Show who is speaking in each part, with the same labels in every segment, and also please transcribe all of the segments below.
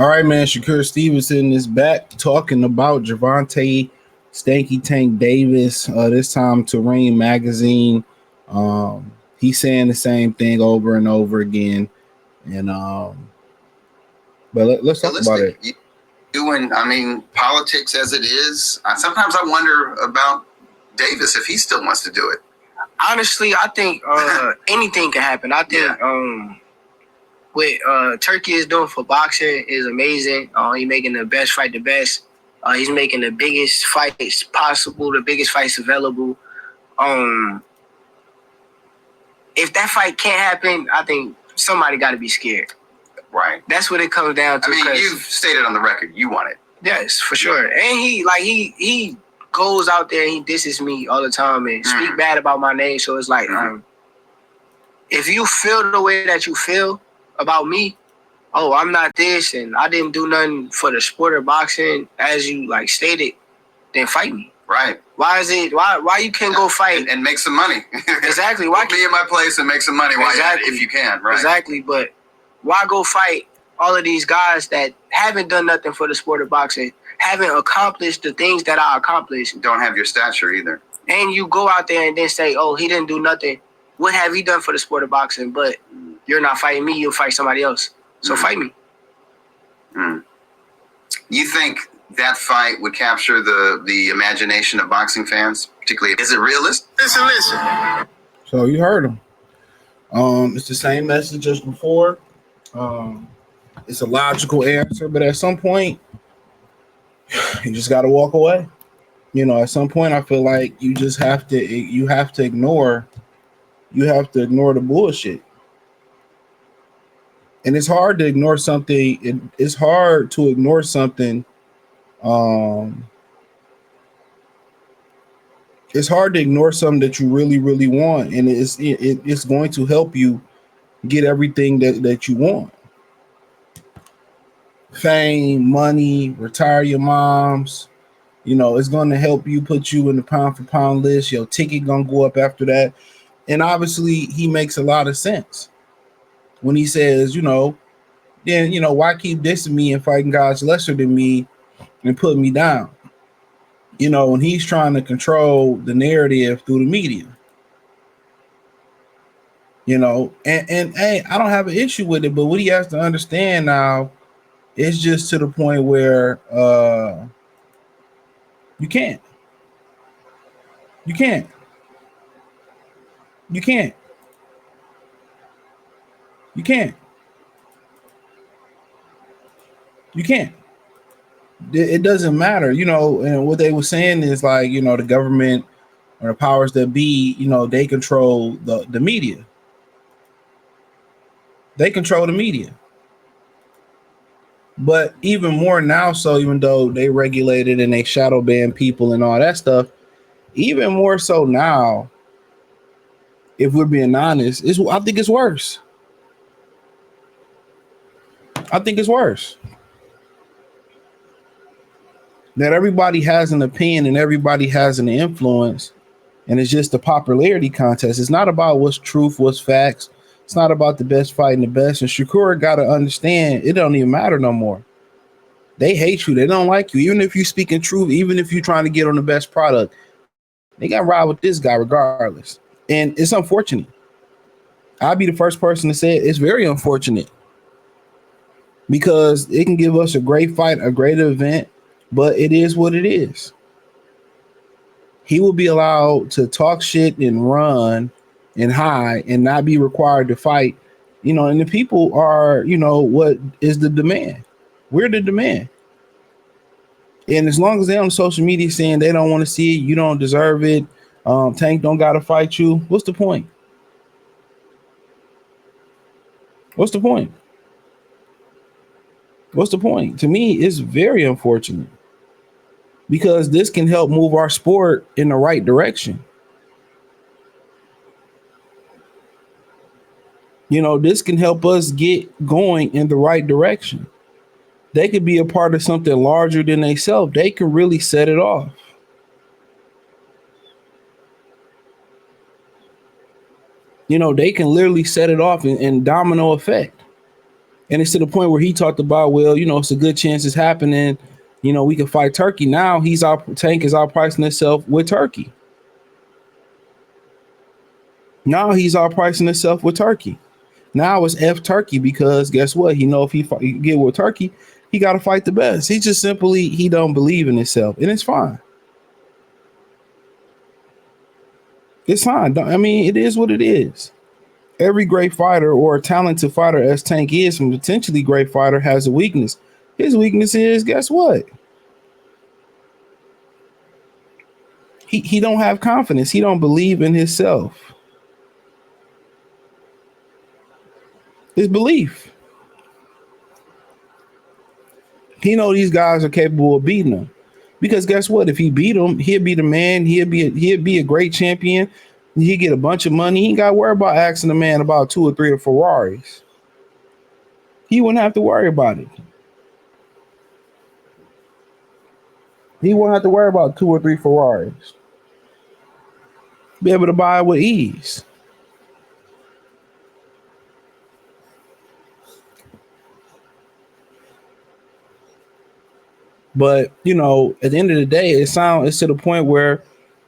Speaker 1: All right, man. Shakur Stevenson is back talking about Gervonta Stanky Tank Davis. This time to Ring Magazine. He's saying the same thing over and over again. And let's talk about it.
Speaker 2: Politics as it is. Sometimes I wonder about Davis if he still wants to do it.
Speaker 3: Honestly, I think anything can happen. I think what Turkey is doing for boxing is amazing. He's making the best fight the best. He's making the biggest fights possible, the biggest fights available. If that fight can't happen, I think somebody got to be scared.
Speaker 2: Right.
Speaker 3: That's what it comes down to.
Speaker 2: You've stated on the record you want it.
Speaker 3: Yes, for sure. And he goes out there and he disses me all the time and speak bad about my name. So it's like, if you feel the way that you feel about me, I'm not this and I didn't do nothing for the sport of boxing as you stated, then fight me.
Speaker 2: Right.
Speaker 3: Why you can't go fight
Speaker 2: and make some money?
Speaker 3: Exactly. Why
Speaker 2: be in my place and make some money if you can, right?
Speaker 3: Exactly, but why go fight all of these guys that haven't done nothing for the sport of boxing, haven't accomplished the things that I accomplished?
Speaker 2: Don't have your stature either.
Speaker 3: And you go out there and then say, he didn't do nothing. What have he done for the sport of boxing? But you're not fighting me, you'll fight somebody else. So fight me.
Speaker 2: You think that fight would capture the imagination of boxing fans? Particularly, is it realistic? Listen.
Speaker 1: So you heard him. It's the same message as before. It's a logical answer, but at some point, you just got to walk away. At some point, I feel like you have to ignore the bullshit. And it's hard to ignore something. It's hard to ignore something. It's hard to ignore something that you really, really want, and it's going to help you get everything that you want. Fame, money, retire your moms. It's going to help you, put you in the pound for pound list. Your ticket going to go up after that. And obviously he makes a lot of sense when he says, why keep dissing me and fighting guys lesser than me and putting me down? And he's trying to control the narrative through the media. And hey, I don't have an issue with it, but what he has to understand now, it's just to the point where you can't. It doesn't matter, and what they were saying is the government or the powers that be, they control the media. They control the media. But even more now, so even though they regulated and they shadow ban people and all that stuff, even more so now, if we're being honest, I think it's worse. That everybody has an opinion and everybody has an influence, and it's just a popularity contest. It's not about what's truth, what's facts. It's not about the best fighting the best. And Shakur got to understand, it don't even matter no more. They hate you. They don't like you. Even if you're speaking truth, even if you're trying to get on the best product, they got to ride with this guy regardless. And it's unfortunate. I'll be the first person to say it. It's very unfortunate because it can give us a great fight, a great event, but it is what it is. He will be allowed to talk shit and run and hide and not be required to fight, and the people are, what is the demand? We're the demand. And as long as they're on social media saying they don't want to see it, you don't deserve it, Tank don't got to fight you, what's the point? What's the point? To me, it's very unfortunate because this can help move our sport in the right direction. This can help us get going in the right direction. They could be a part of something larger than themselves. They can really set it off. They can literally set it off in domino effect. And it's to the point where he talked about, well, it's a good chance it's happening. We can fight Turkey. Now Tank is outpricing himself with Turkey. Now he's outpricing himself with Turkey. Now it's F Turkey because guess what? If he get with Turkey, he got to fight the best. He just he don't believe in himself, and it's fine. It's fine. It is what it is. Every great fighter or talented fighter, as Tank is, and potentially great fighter, has a weakness. His weakness is, guess what? He don't have confidence. He don't believe in himself. His belief. He know these guys are capable of beating him. Because guess what? If he beat him, he'll be the man. He'll be a great champion. He get a bunch of money. He ain't got to worry about asking the man about 2 or 3 Ferraris. He wouldn't have to worry about it. He won't have to worry about 2 or 3 Ferraris. Be able to buy it with ease. But, at the end of the day, it's to the point where,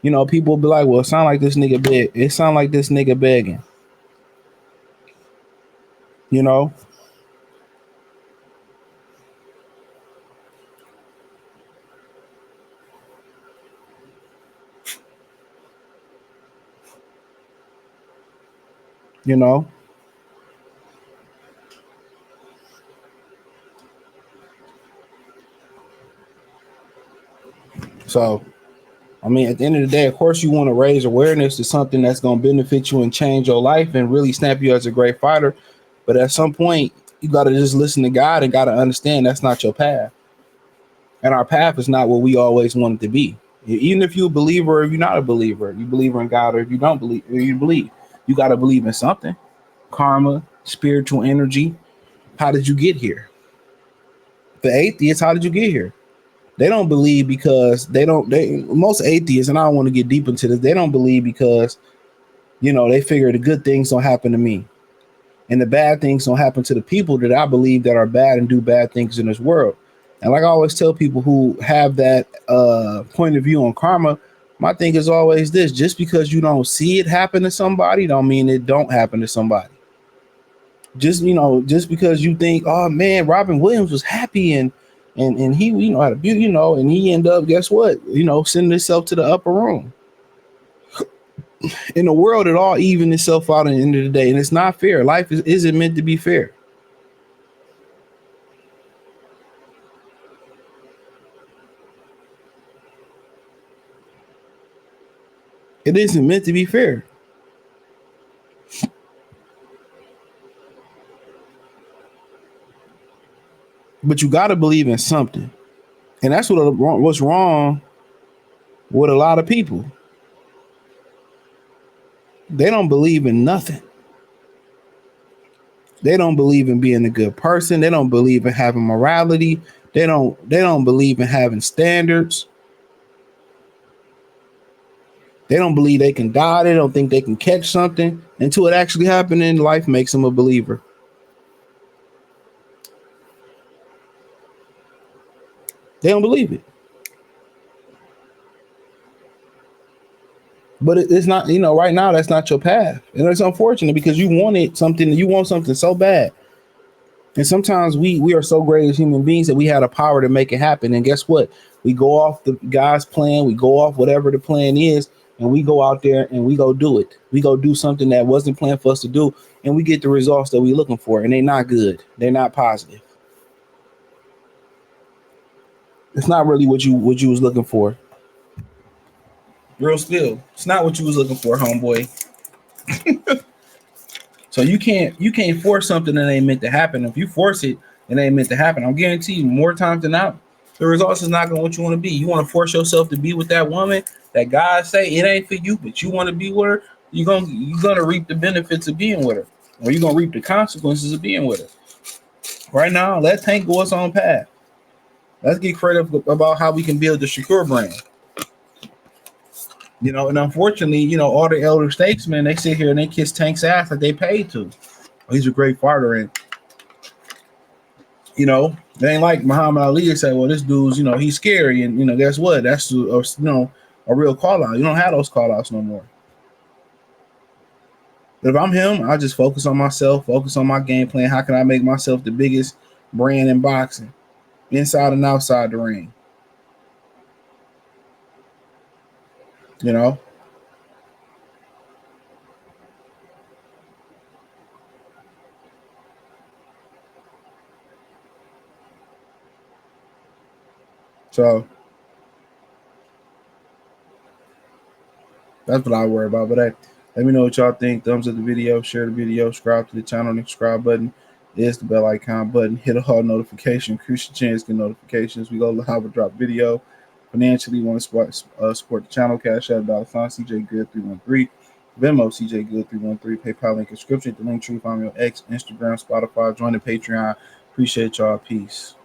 Speaker 1: people will be like, well, it sound like this nigga beg. It sound like this nigga begging. So, at the end of the day, of course, you want to raise awareness to something that's going to benefit you and change your life and really snap you as a great fighter. But at some point, you got to just listen to God and got to understand that's not your path. And our path is not what we always want it to be. Even if you're a believer or if you're not a believer, you believe in God or if you don't believe, or you believe, you got to believe in something. Karma, spiritual energy. How did you get here? The atheists, how did you get here? They don't believe because most atheists, and I don't want to get deep into this, they don't believe because, they figure the good things don't happen to me. And the bad things don't happen to the people that I believe that are bad and do bad things in this world. And like I always tell people who have that point of view on karma, my thing is always this: just because you don't see it happen to somebody don't mean it don't happen to somebody. Just because you think, oh man, Robin Williams was happy and he had a beauty, and he ended up, guess what? Sending himself to the upper room. In the world, it all even itself out at the end of the day, and it's not fair. Life isn't meant to be fair. It isn't meant to be fair. But you got to believe in something. And that's what's wrong with a lot of people. They don't believe in nothing. They don't believe in being a good person. They don't believe in having morality. They don't believe in having standards. They don't believe they can die. They don't think they can catch something until it actually happened in life makes them a believer. They don't believe it. But it's not, right now, that's not your path. And it's unfortunate because you want something so bad. And sometimes we are so great as human beings that we have the power to make it happen. And guess what? We go off the guy's plan. We go off whatever the plan is. And we go out there and we go do it. We go do something that wasn't planned for us to do. And we get the results that we're looking for. And they're not good. They're not positive. It's not really what you was looking for. Real still, it's not what you was looking for, homeboy. So you can't force something that ain't meant to happen. If you force it, it ain't meant to happen. I'll guarantee you, more times than not, the results is not going to what you want to be. You want to force yourself to be with that woman that God say it ain't for you, but you want to be with her. You're gonna reap the benefits of being with her, or you're gonna reap the consequences of being with her. Right now, let Tank go its own path. Let's get creative about how we can build the Shakur brand. And unfortunately, all the elder statesmen, they sit here and they kiss Tank's ass like they paid to. Oh, he's a great fighter, and You know, it ain't like Muhammad Ali say, well, this dude's, he's scary. And, guess what? That's, a real call out. You don't have those call outs no more. But if I'm him, I just focus on myself, focus on my game plan. How can I make myself the biggest brand in boxing, inside and outside the ring? You know? So that's what I worry about. But hey, let me know what y'all think. Thumbs up the video, share the video, subscribe to the channel. The subscribe button is the bell icon button. Hit a hard notification. Increase your chance to get notifications. We go live or drop video. Financially, want to support the channel. Cash App, $sign CJ Good 313. Venmo, CJ Good 313. PayPal link description. The link tree. Find me on X, Instagram, Spotify. Join the Patreon. Appreciate y'all. Peace.